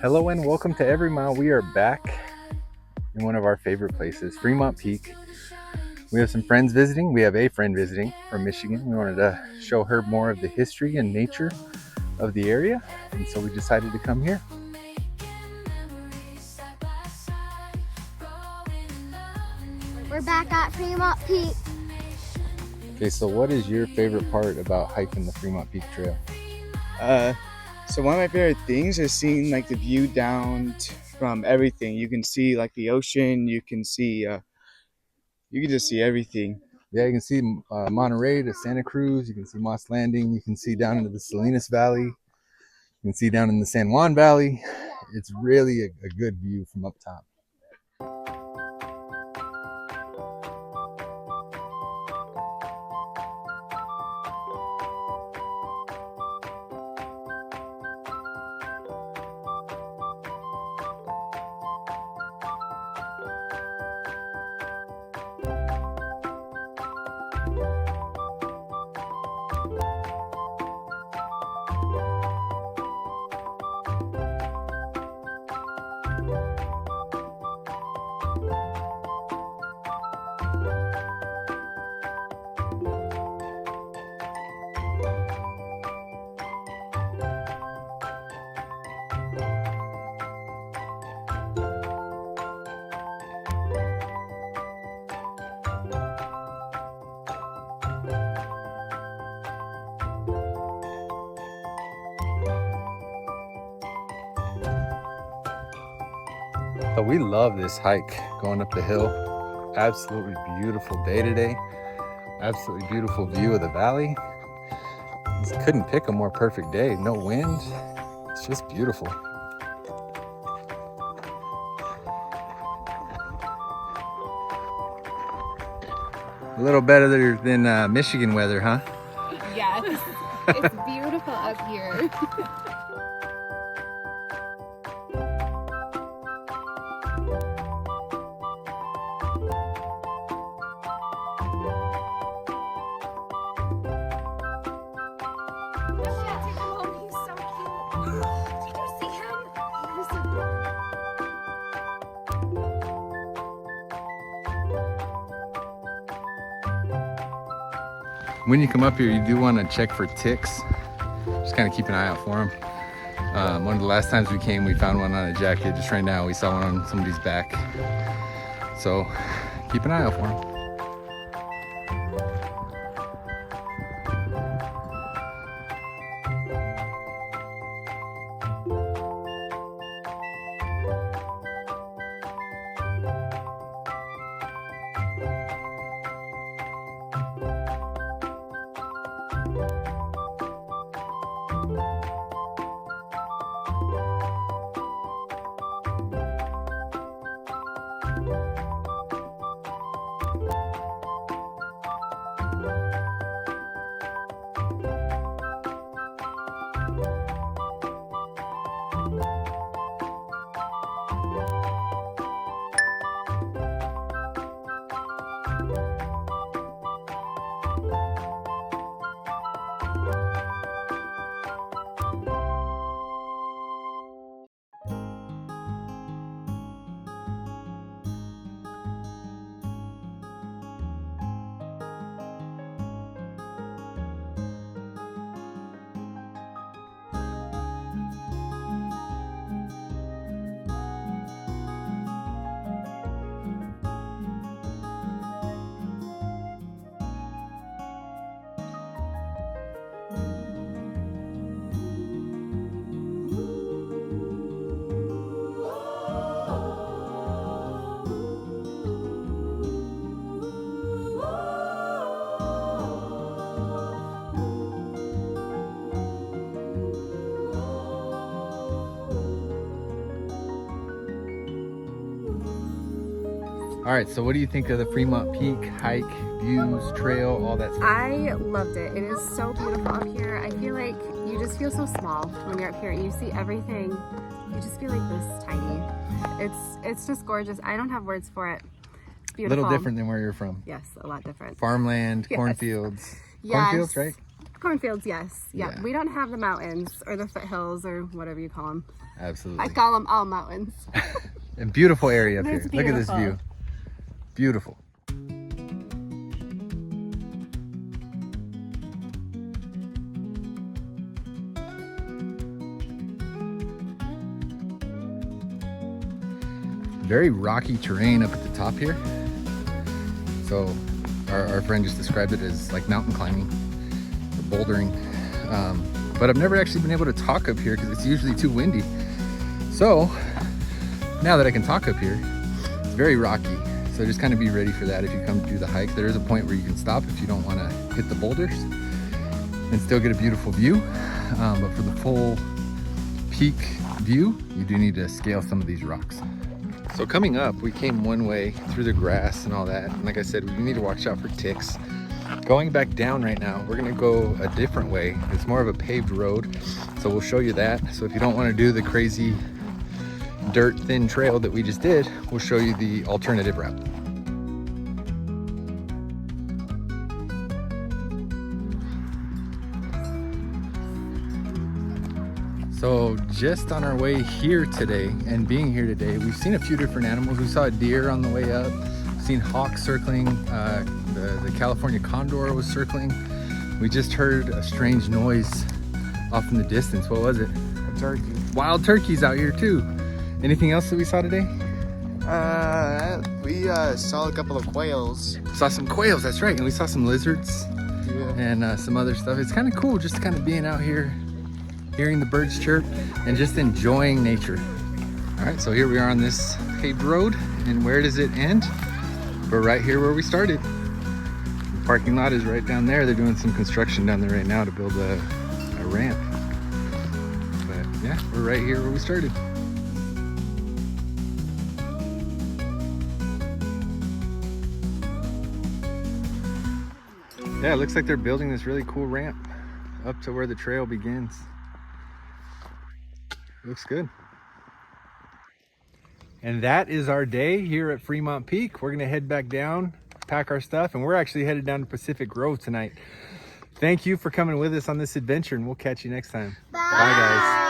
Hello and welcome to Every Mile. We are back in one of our favorite places, Fremont Peak. We have some friends visiting. We have a friend visiting from Michigan. We wanted to show her more of the history and nature of the area, and so we decided to come here. We're back at Fremont Peak. Okay, so what is your favorite part about hiking the Fremont Peak Trail? So one of my favorite things is seeing like the view down from everything. You can see like the ocean. You can just see everything. Yeah, you can see Monterey to Santa Cruz. You can see Moss Landing. You can see down into the Salinas Valley. You can see down in the San Juan Valley. It's really a good view from up top. But we love this hike going up the hill. Absolutely beautiful day today. Absolutely beautiful view of the valley. Just couldn't pick a more perfect day. No wind. It's just beautiful. A little better than Michigan weather, huh? Yes, it's beautiful up here. When you come up here, you do want to check for ticks. Just kind of keep an eye out for them. One of the last times we came, we found one on a jacket. Just right now, we saw one on somebody's back. So keep an eye out for them. All right, so what do you think of the Fremont Peak hike, views, trail, all that stuff? I loved it. It is so beautiful up here. I feel like you just feel so small when you're up here and you see everything. You just feel like this tiny. It's just gorgeous. I don't have words for it. It's A beautiful. little different than where you're from. Yes, a lot different. Farmland, Yes. cornfields. Yes. Cornfields, right? Cornfields, yes. Yeah. Yeah. We don't have the mountains or the foothills or whatever you call them. Absolutely. I call them all mountains. And beautiful area up here. It's Look at this beautiful. view. Beautiful. Very rocky terrain up at the top here. So our friend just described it as like mountain climbing or bouldering. But I've never actually been able to talk up here because it's usually too windy. So now that I can talk up here, it's very rocky. So just kind of be ready for that if you come to do the hike. There is a point where you can stop if you don't want to hit the boulders and still get a beautiful view. But for the full peak view, you do need to scale some of these rocks. So coming up, we came one way through the grass and all that. And like I said, we need to watch out for ticks. Going back down right now, we're gonna go a different way. It's more of a paved road. So we'll show you that. So if you don't wanna do the crazy dirt thin trail that we just did, we'll show you the alternative route. So just on our way here today and being here today, we've seen a few different animals. We saw a deer on the way up, seen hawks circling, the California condor was circling. We just heard a strange noise off in the distance. What was it? A turkey. Wild turkeys out here too. Anything else that we saw today? We saw a couple of quails. Saw some quails, that's right. And we saw some lizards Yeah. and some other stuff. It's kind of cool just kind of being out here, hearing the birds chirp and just enjoying nature. All right, so here we are on this paved road, and where does it end? We're right here where we started. The parking lot is right down there. They're doing some construction down there right now to build a ramp. But yeah, we're right here where we started. Yeah, it looks like they're building this really cool ramp up to where the trail begins. Looks good. And that is our day here at Fremont Peak. We're gonna head back down, pack our stuff, and we're actually headed down to Pacific Grove tonight. Thank you for coming with us on this adventure, and we'll catch you next time. Bye. Bye guys.